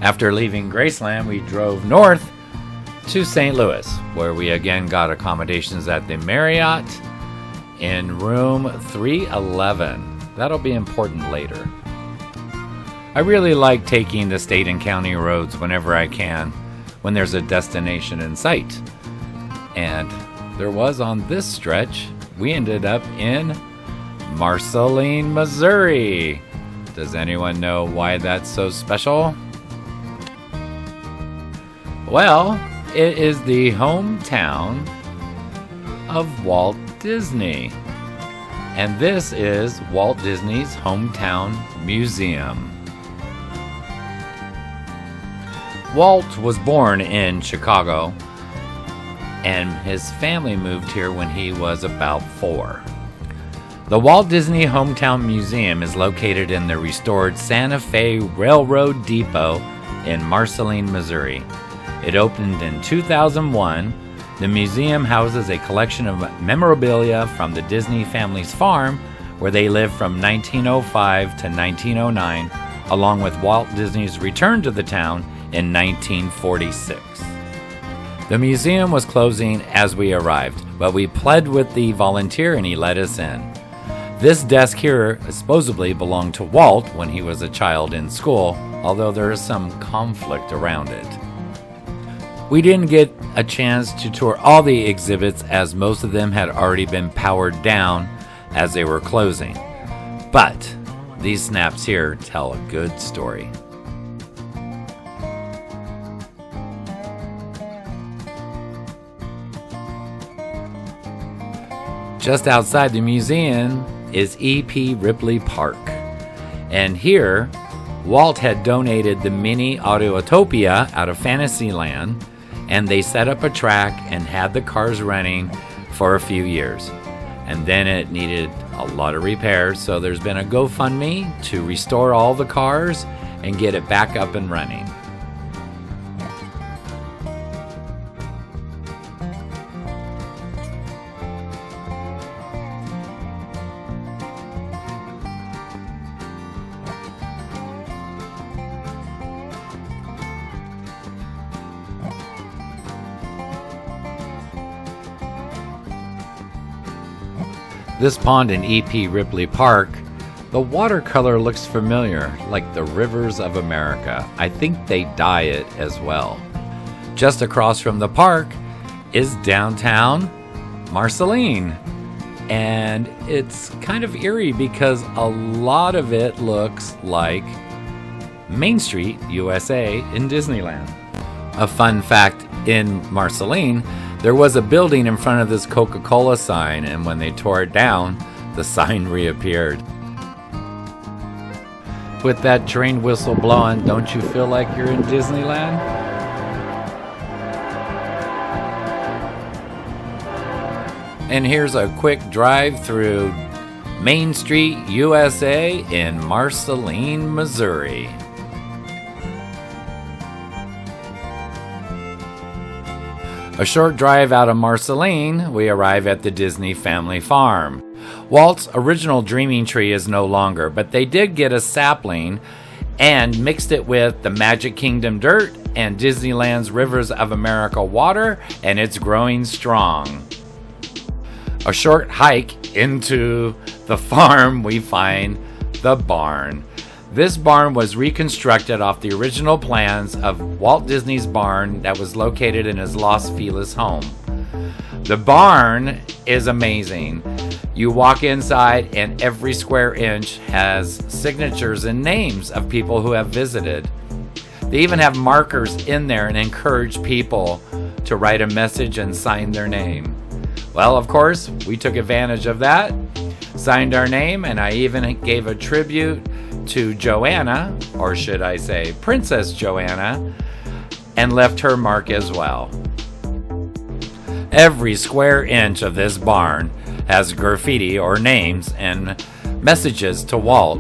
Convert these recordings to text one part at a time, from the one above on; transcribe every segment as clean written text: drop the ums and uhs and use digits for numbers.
After leaving Graceland, we drove north to St. Louis, where we again got accommodations at the Marriott in room 311. That'll be important later. I really like taking the state and county roads whenever I can, when there's a destination in sight. And there was on this stretch. We ended up in Marceline, Missouri. Does anyone know why that's so special? Well, it is the hometown of Walt Disney. And this is Walt Disney's hometown museum. Walt was born in Chicago, and his family moved here when he was about 4. The Walt Disney Hometown Museum is located in the restored Santa Fe Railroad Depot in Marceline, Missouri. It opened in 2001. The museum houses a collection of memorabilia from the Disney family's farm, where they lived from 1905 to 1909, along with Walt Disney's return to the town in 1946. The museum was closing as we arrived, but we pled with the volunteer and he let us in. This desk here supposedly belonged to Walt when he was a child in school, although there is some conflict around it. We didn't get a chance to tour all the exhibits as most of them had already been powered down as they were closing. But these snaps here tell a good story. Just outside the museum is E.P. Ripley Park. And here, Walt had donated the mini Autotopia out of Fantasyland, and they set up a track and had the cars running for a few years. And then it needed a lot of repairs, so there's been a GoFundMe to restore all the cars and get it back up and running. This pond in E.P. Ripley Park, the watercolor looks familiar, like the rivers of America. I think they dye it as well. Just across from the park is downtown Marceline. And it's kind of eerie because a lot of it looks like Main Street, USA in Disneyland. A fun fact, in Marceline, there was a building in front of this Coca-Cola sign, and when they tore it down, the sign reappeared. With that train whistle blowing, don't you feel like you're in Disneyland? And here's a quick drive through Main Street, USA in Marceline, Missouri. A short drive out of Marceline, we arrive at the Disney family farm. Walt's original dreaming tree is no longer, but they did get a sapling and mixed it with the Magic Kingdom dirt and Disneyland's Rivers of America water, and it's growing strong. A short hike into the farm, we find the barn. This barn was reconstructed off the original plans of Walt Disney's barn that was located in his Los Feliz home. The barn is amazing. You walk inside and every square inch has signatures and names of people who have visited. They even have markers in there and encourage people to write a message and sign their name. Well, of course, we took advantage of that, signed our name, and I even gave a tribute to Joanna, or should I say Princess Joanna, and left her mark as well. Every square inch of this barn has graffiti or names and messages to Walt.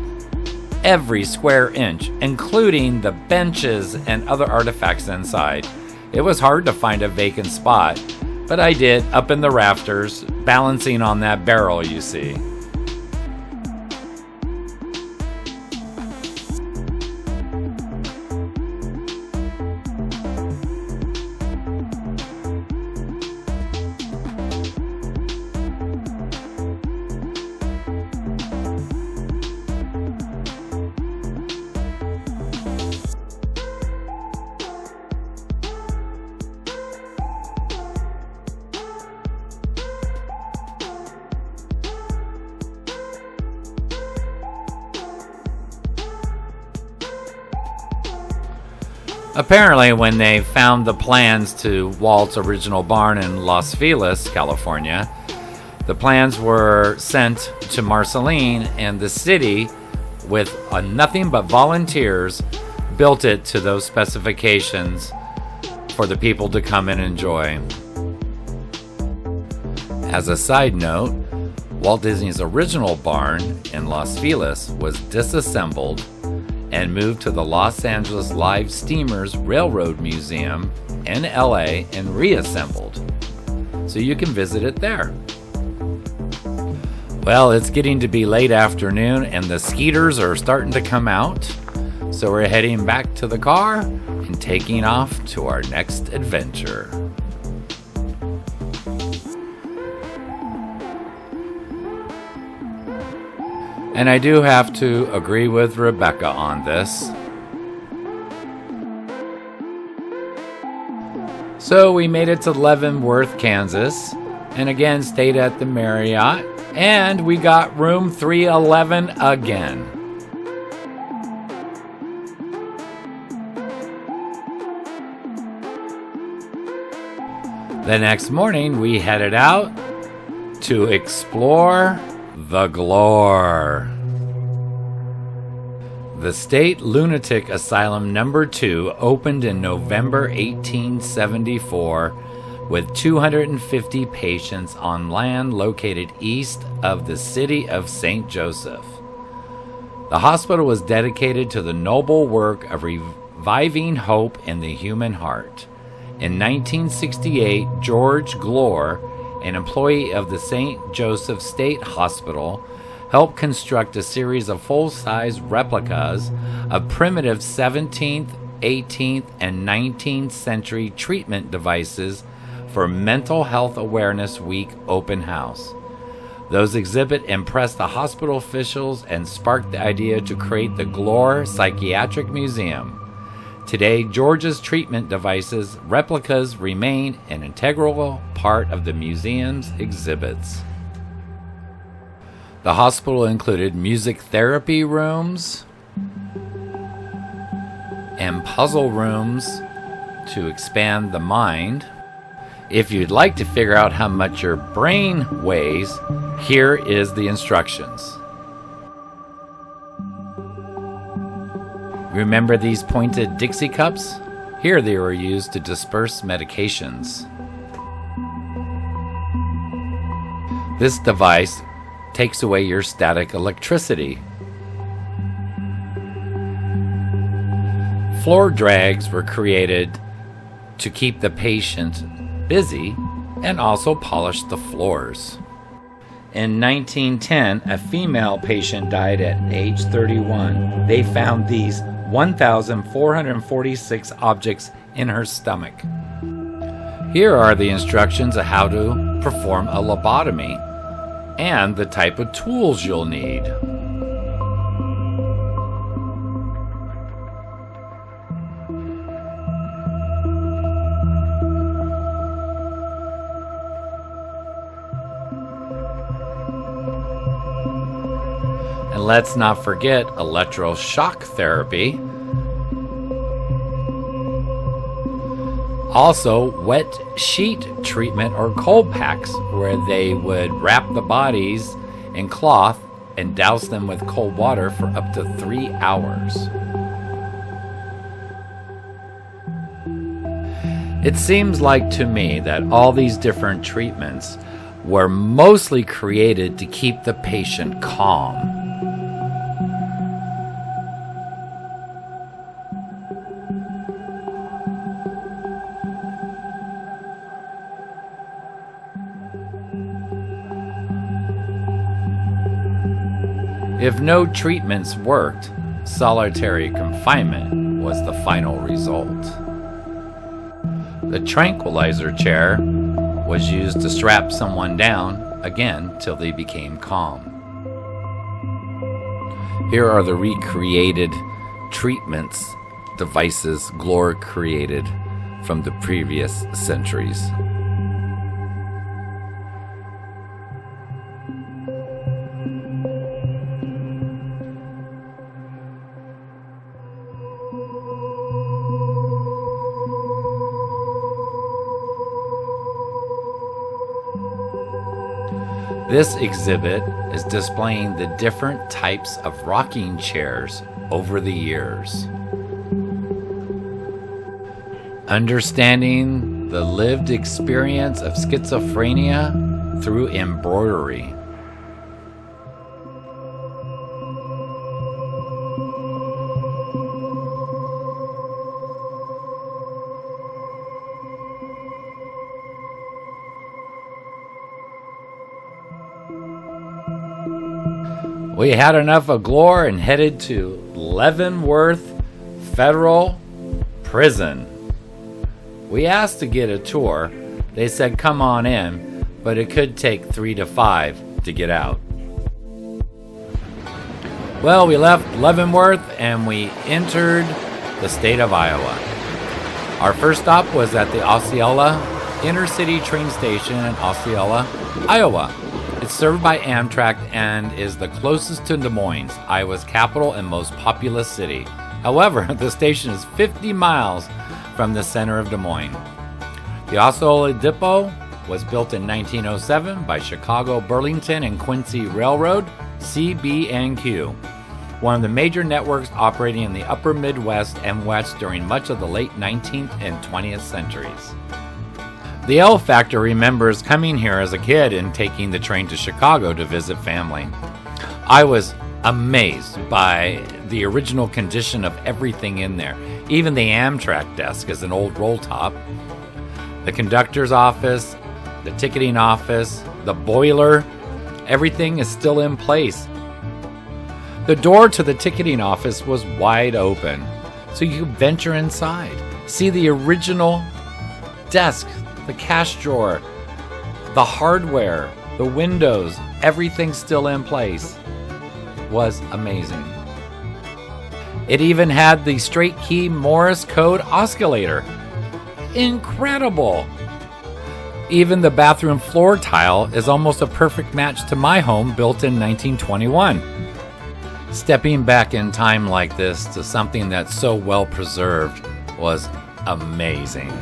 Every square inch, including the benches and other artifacts inside. It was hard to find a vacant spot, but I did, up in the rafters, balancing on that barrel you see. Apparently, when they found the plans to Walt's original barn in Los Feliz, California, the plans were sent to Marceline, and the city, with nothing but volunteers, built it to those specifications for the people to come and enjoy. As a side note, Walt Disney's original barn in Los Feliz was disassembled and moved to the Los Angeles Live Steamers Railroad Museum in LA and reassembled. So you can visit it there. Well, it's getting to be late afternoon and the skeeters are starting to come out. So we're heading back to the car and taking off to our next adventure. And I do have to agree with Rebecca on this. So we made it to Leavenworth, Kansas, and again stayed at the Marriott, and we got room 311 again. The next morning we headed out to explore the GLOR. The State Lunatic Asylum No. 2 opened in November 1874 with 250 patients on land located east of the city of St. Joseph. The hospital was dedicated to the noble work of reviving hope in the human heart. In 1968, George Glore, an employee of the St. Joseph State Hospital, helped construct a series of full-size replicas of primitive 17th, 18th, and 19th century treatment devices for Mental Health Awareness Week open house. Those exhibits impressed the hospital officials and sparked the idea to create the GLOR Psychiatric Museum. Today, George's treatment devices replicas remain an integral part of the museum's exhibits. The hospital included music therapy rooms and puzzle rooms to expand the mind. If you'd like to figure out how much your brain weighs, here is the instructions. Remember these pointed Dixie cups? Here they were used to disperse medications. This device takes away your static electricity. Floor drags were created to keep the patient busy and also polish the floors. In 1910, a female patient died at age 31. They found these 1,446 objects in her stomach. Here are the instructions of how to perform a lobotomy and the type of tools you'll need. And let's not forget electroshock therapy. Also, wet sheet treatment or cold packs, where they would wrap the bodies in cloth and douse them with cold water for up to 3 hours. It seems like to me that all these different treatments were mostly created to keep the patient calm. If no treatments worked, solitary confinement was the final result. The tranquilizer chair was used to strap someone down, again, till they became calm. Here are the recreated treatments devices GLOR created from the previous centuries. This exhibit is displaying the different types of rocking chairs over the years. Understanding the lived experience of schizophrenia through embroidery. We had enough of Glore and headed to Leavenworth Federal Prison. We asked to get a tour. They said come on in, but it could take 3 to 5 to get out. Well, we left Leavenworth and we entered the state of Iowa. Our first stop was at the Osceola Intercity train station in Osceola, Iowa. It's served by Amtrak and is the closest to Des Moines, Iowa's capital and most populous city. However, the station is 50 miles from the center of Des Moines. The Osceola Depot was built in 1907 by Chicago, Burlington, and Quincy Railroad, CB&Q, one of the major networks operating in the upper Midwest and West during much of the late 19th and 20th centuries. The L Factor remembers coming here as a kid and taking the train to Chicago to visit family. I was amazed by the original condition of everything in there. Even the Amtrak desk is an old roll top. The conductor's office, the ticketing office, the boiler, everything is still in place. The door to the ticketing office was wide open, so you could venture inside, see the original desk, the cash drawer, the hardware, the windows, everything still in place. Was amazing. It even had the straight key Morse code oscillator. Incredible! Even the bathroom floor tile is almost a perfect match to my home built in 1921. Stepping back in time like this to something that's so well preserved was amazing.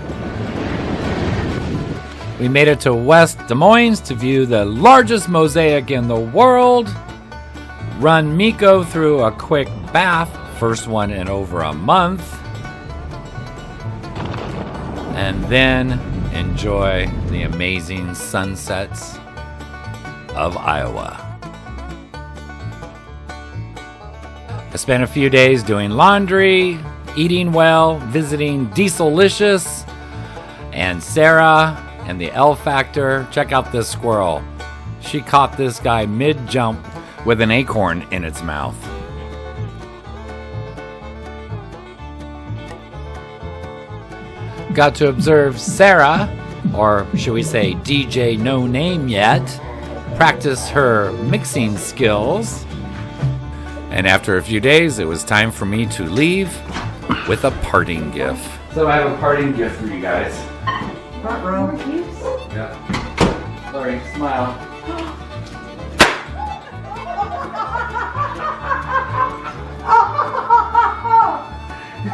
We made it to West Des Moines to view the largest mosaic in the world, run Miko through a quick bath, first one in over a month, and then enjoy the amazing sunsets of Iowa. I spent a few days doing laundry, eating well, visiting Dieselicious and Sarah and the L Factor. Check out this squirrel. She caught this guy mid-jump with an acorn in its mouth. Got to observe Sarah, or should we say DJ No Name Yet, practice her mixing skills. And after a few days, it was time for me to leave with a parting gift. So I have a parting gift for you guys. Front row. Yeah. Sorry, smile.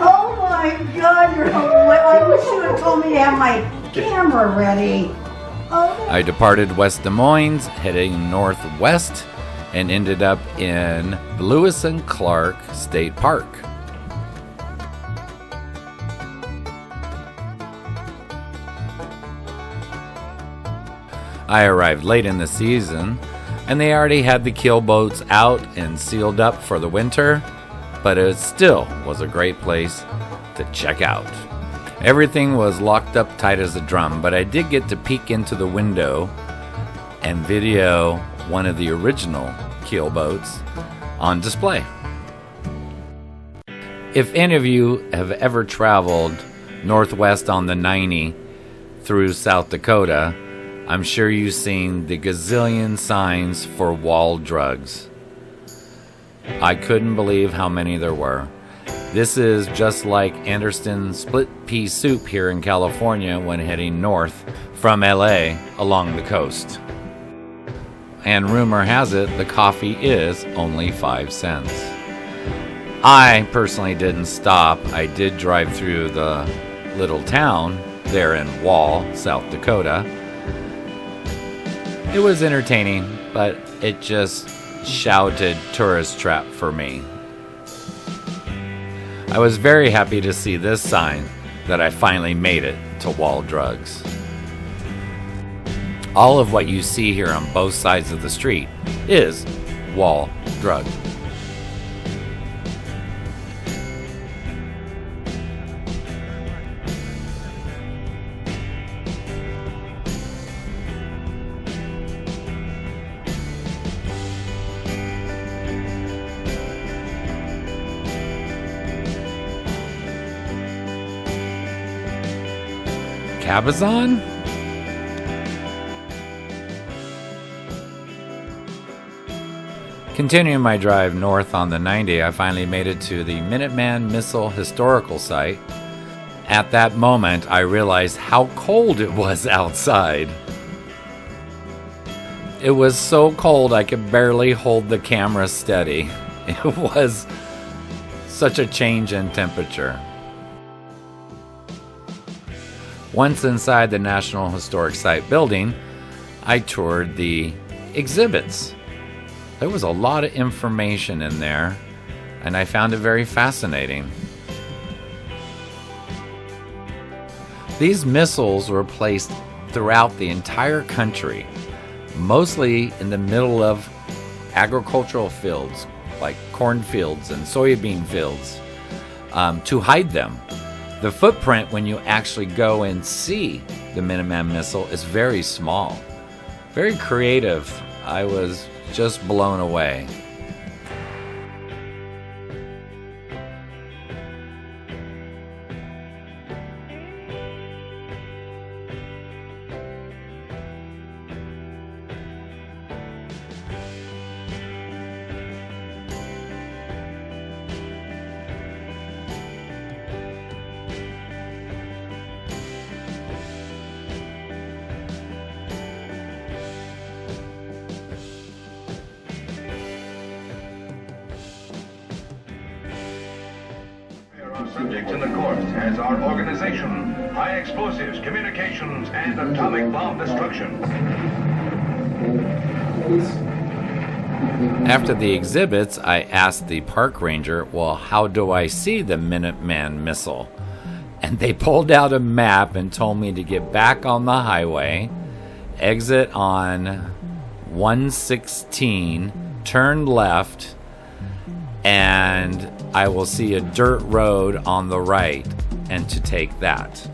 Oh my God, you're I wish you had told me to have my camera ready. Oh. I departed West Des Moines, heading northwest, and ended up in Lewis and Clark State Park. I arrived late in the season, and they already had the keel boats out and sealed up for the winter, but it still was a great place to check out. Everything was locked up tight as a drum, but I did get to peek into the window and video one of the original keel boats on display. If any of you have ever traveled northwest on the 90 through South Dakota, I'm sure you've seen the gazillion signs for wall drugs. I couldn't believe how many there were. This is just like Anderson's split pea soup here in California when heading north from LA along the coast. And rumor has it the coffee is only 5 cents. I personally didn't stop. I did drive through the little town there in Wall, South Dakota. It was entertaining. but it just shouted tourist trap for me. I was very happy to see this sign that I finally made it to Wall Drugs. All of what you see here on both sides of the street is Wall Drug. Cabazon? Continuing my drive north on the 90, I finally made it to the Minuteman Missile Historical Site. At that moment, I realized how cold it was outside. It was so cold I could barely hold the camera steady. It was such a change in temperature. Once inside the National Historic Site building, I toured the exhibits. There was a lot of information in there, and I found it very fascinating. These missiles were placed throughout the entire country, mostly in the middle of agricultural fields, like cornfields and soybean fields, to hide them. The footprint, when you actually go and see the Minuteman missile, is very small. Very creative. I was just blown away. Subjects in the course as our organization, high explosives, communications, and atomic bomb destruction. After the exhibits, I asked the park ranger, well, how do I see the Minuteman missile? And they pulled out a map and told me to get back on the highway, exit on 116, turn left, and I will see a dirt road on the right, and to take that.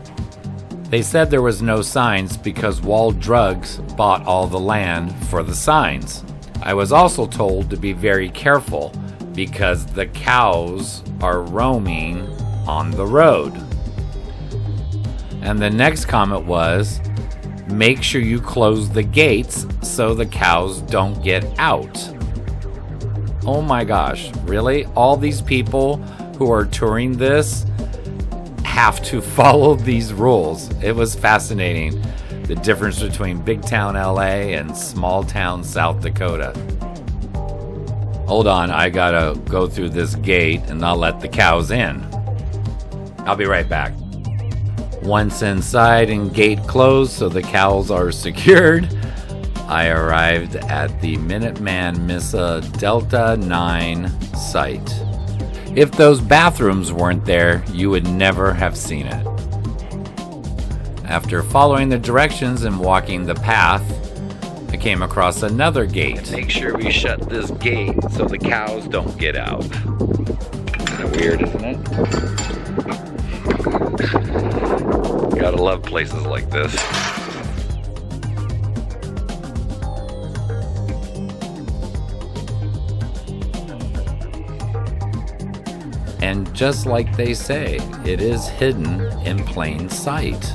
They said there was no signs because Wall Drugs bought all the land for the signs. I was also told to be very careful because the cows are roaming on the road. And the next comment was, make sure you close the gates so the cows don't get out. Oh my gosh, really? All these people who are touring this have to follow these rules. It was fascinating, the difference between big town LA and small town South Dakota. Hold on, I gotta go through this gate and not let the cows in. I'll be right back. Once inside and gate closed so the cows are secured, I arrived at the Minuteman Missile Delta 9 site. If those bathrooms weren't there, you would never have seen it. After following the directions and walking the path, I came across another gate. Make sure we shut this gate so the cows don't get out. Kind of weird, isn't it? Gotta love places like this. And just like they say, it is hidden in plain sight.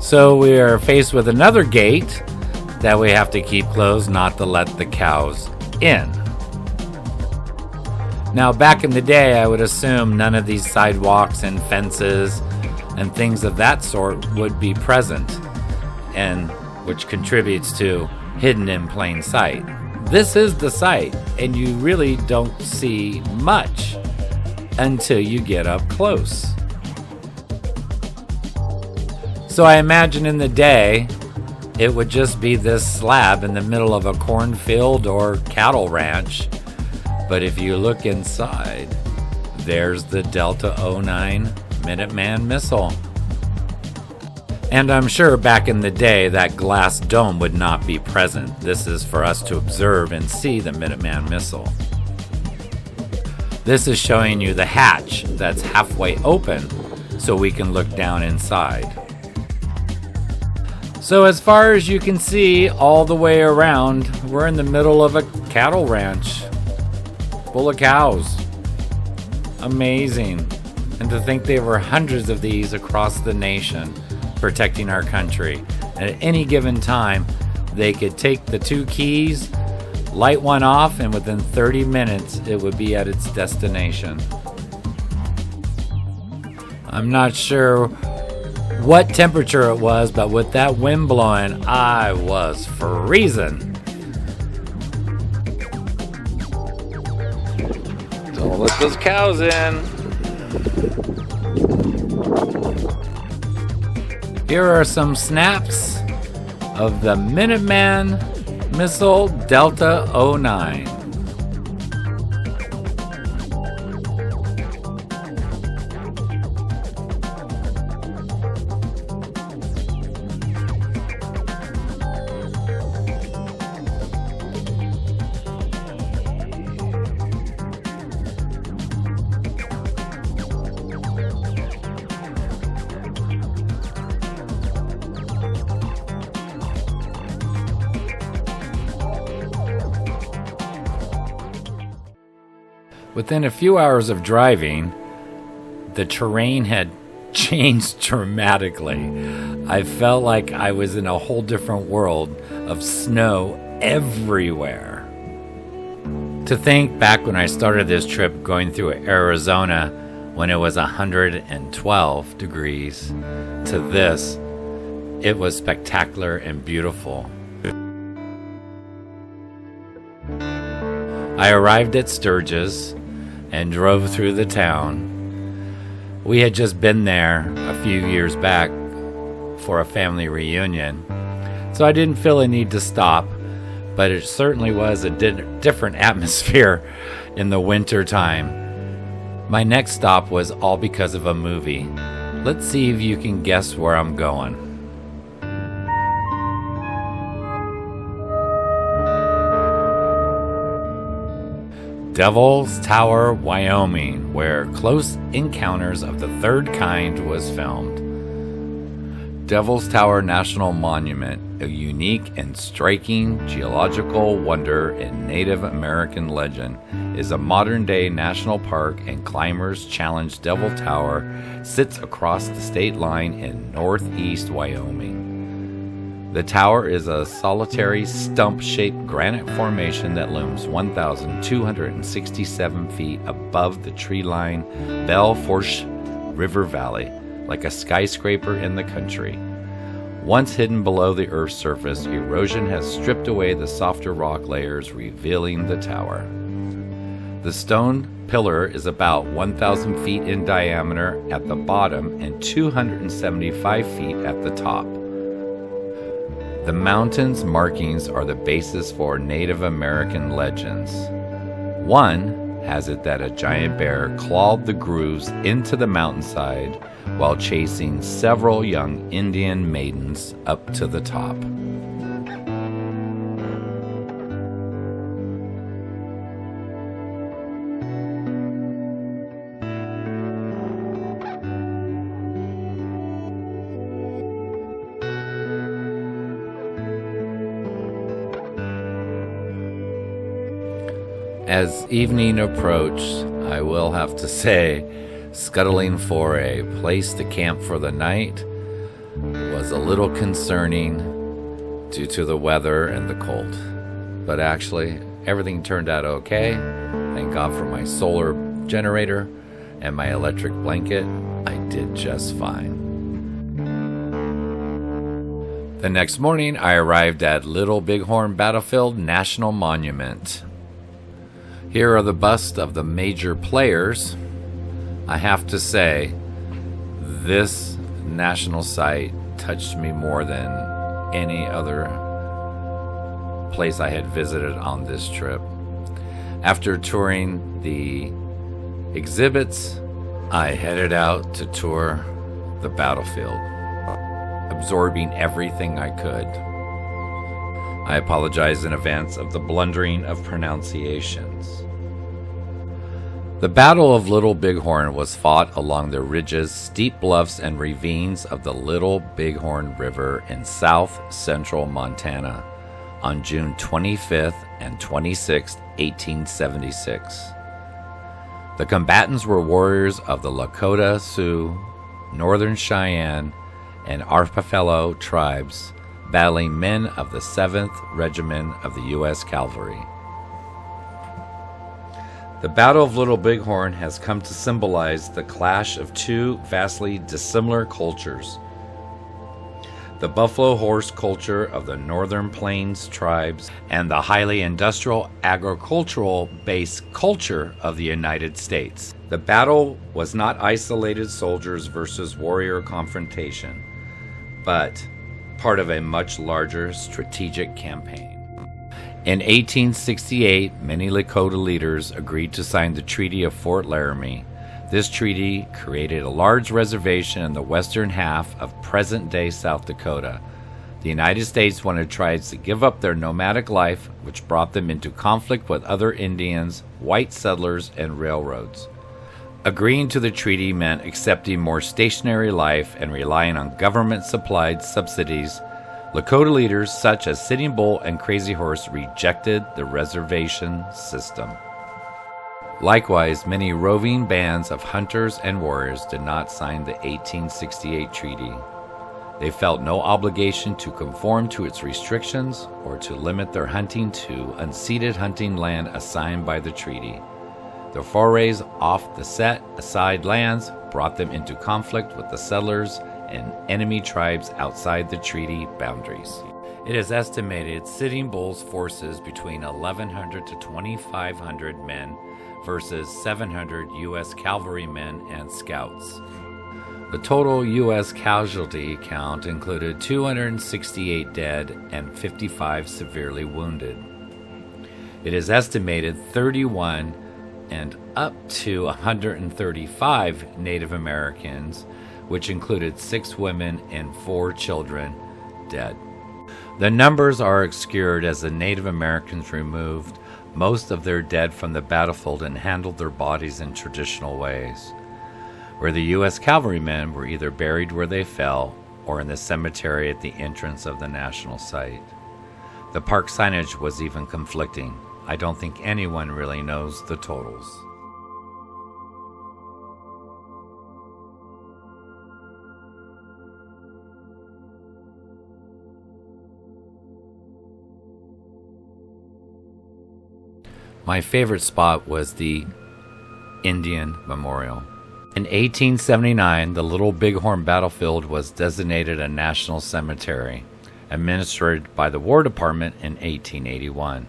So we are faced with another gate that we have to keep closed not to let the cows in. Now, back in the day, I would assume none of these sidewalks and fences and things of that sort would be present, and which contributes to hidden in plain sight. This is the site, and you really don't see much until you get up close. So I imagine in the day, it would just be this slab in the middle of a cornfield or cattle ranch. But if you look inside, there's the Delta 09 Minuteman missile. And I'm sure back in the day that glass dome would not be present. This is for us to observe and see the Minuteman missile. This is showing you the hatch that's halfway open so we can look down inside. So as far as you can see all the way around, we're in the middle of a cattle ranch full of cows. Amazing. And to think there were hundreds of these across the nation protecting our country. And at any given time, they could take the two keys, light one off, and within 30 minutes, it would be at its destination. I'm not sure what temperature it was, but with that wind blowing, I was freezing. So let those cows in. Here are some snaps of the Minuteman missile Delta 09. Within a few hours of driving, the terrain had changed dramatically. I felt like I was in a whole different world of snow everywhere. To think back when I started this trip going through Arizona when it was 112 degrees to this, it was spectacular and beautiful. I arrived at Sturgis and drove through the town. We had just been there a few years back for a family reunion, so I didn't feel a need to stop, but it certainly was a different atmosphere in the winter time. My next stop was all because of a movie. Let's see if you can guess where I'm going. Devil's Tower, Wyoming, where Close Encounters of the Third Kind was filmed. Devil's Tower National Monument, a unique and striking geological wonder in Native American legend, is a modern-day national park, and climbers challenge Devil Tower sits across the state line in northeast Wyoming. The tower is a solitary stump-shaped granite formation that looms 1,267 feet above the tree-lined Belle Fourche River Valley, like a skyscraper in the country. Once hidden below the Earth's surface, erosion has stripped away the softer rock layers, revealing the tower. The stone pillar is about 1,000 feet in diameter at the bottom and 275 feet at the top. The mountain's markings are the basis for Native American legends. One has it that a giant bear clawed the grooves into the mountainside while chasing several young Indian maidens up to the top. As evening approached, I will have to say, scuttling for a place to camp for the night was a little concerning due to the weather and the cold. But actually, everything turned out okay. Thank God for my solar generator and my electric blanket. I did just fine. The next morning, I arrived at Little Bighorn Battlefield National Monument. Here are the busts of the major players. I have to say, this national site touched me more than any other place I had visited on this trip. After touring the exhibits, I headed out to tour the battlefield, absorbing everything I could. I apologize in advance of the blundering of pronunciations. The Battle of Little Bighorn was fought along the ridges, steep bluffs, and ravines of the Little Bighorn River in south-central Montana on June 25th and 26, 1876. The combatants were warriors of the Lakota Sioux, Northern Cheyenne, and Arapaho tribes, battling men of the 7th Regiment of the U.S. Cavalry. The Battle of Little Bighorn has come to symbolize the clash of two vastly dissimilar cultures. The buffalo horse culture of the Northern Plains tribes and the highly industrial agricultural-based culture of the United States. The battle was not isolated soldiers versus warrior confrontation, but part of a much larger strategic campaign. In 1868, many Lakota leaders agreed to sign the Treaty of Fort Laramie. This treaty created a large reservation in the western half of present-day South Dakota. The United States wanted tribes to give up their nomadic life, which brought them into conflict with other Indians, white settlers, and railroads. Agreeing to the treaty meant accepting more stationary life and relying on government-supplied subsidies. Lakota leaders such as Sitting Bull and Crazy Horse rejected the reservation system. Likewise, many roving bands of hunters and warriors did not sign the 1868 treaty. They felt no obligation to conform to its restrictions or to limit their hunting to unceded hunting land assigned by the treaty. Their forays off the set-aside lands brought them into conflict with the settlers and enemy tribes outside the treaty boundaries. It is estimated Sitting Bull's forces between 1,100 to 2,500 men versus 700 U.S. cavalrymen and scouts. The total U.S. casualty count included 268 dead and 55 severely wounded. It is estimated 31 and up to 135 Native Americans, which included 6 women and 4 children, dead. The numbers are obscured as the Native Americans removed most of their dead from the battlefield and handled their bodies in traditional ways, where the U.S. cavalrymen were either buried where they fell or in the cemetery at the entrance of the national site. The park signage was even conflicting. I don't think anyone really knows the totals. My favorite spot was the Indian Memorial. In 1879, the Little Bighorn battlefield was designated a national cemetery, administered by the War Department in 1881.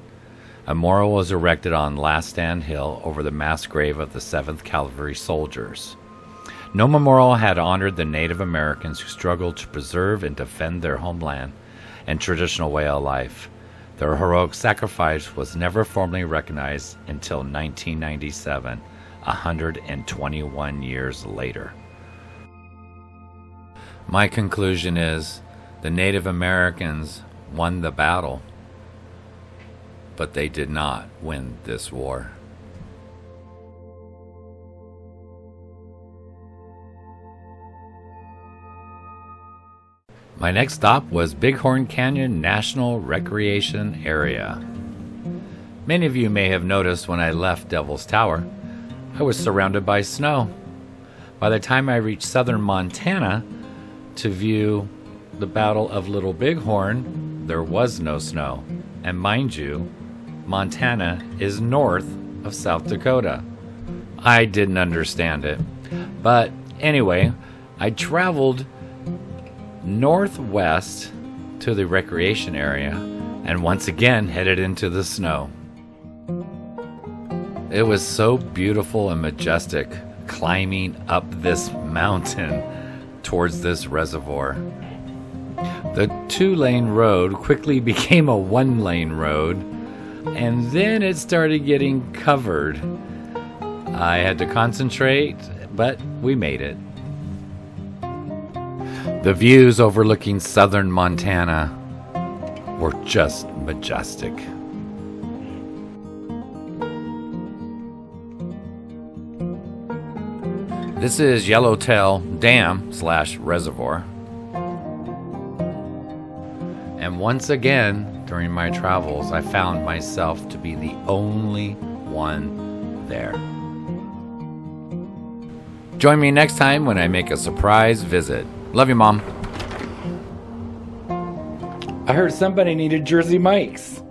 A memorial was erected on Last Stand Hill over the mass grave of the 7th Cavalry soldiers. No memorial had honored the Native Americans who struggled to preserve and defend their homeland and traditional way of life. Their heroic sacrifice was never formally recognized until 1997, 121 years later. My conclusion is the Native Americans won the battle, but they did not win this war. My next stop was Bighorn Canyon National Recreation Area. Many of you may have noticed when I left Devil's Tower, I was surrounded by snow. By the time I reached southern Montana to view the Battle of Little Bighorn, there was no snow. And mind you, Montana is north of South Dakota. I didn't understand it. But anyway, I traveled northwest to the recreation area and once again headed into the snow. It was so beautiful and majestic climbing up this mountain towards this reservoir. The 2-lane road quickly became a 1-lane road, and then it started getting covered. I had to concentrate, but we made it. The views overlooking southern Montana were just majestic. This is Yellowtail Dam/reservoir. And once again, during my travels, I found myself to be the only one there. Join me next time when I make a surprise visit. Love you, Mom. I heard somebody needed Jersey Mike's.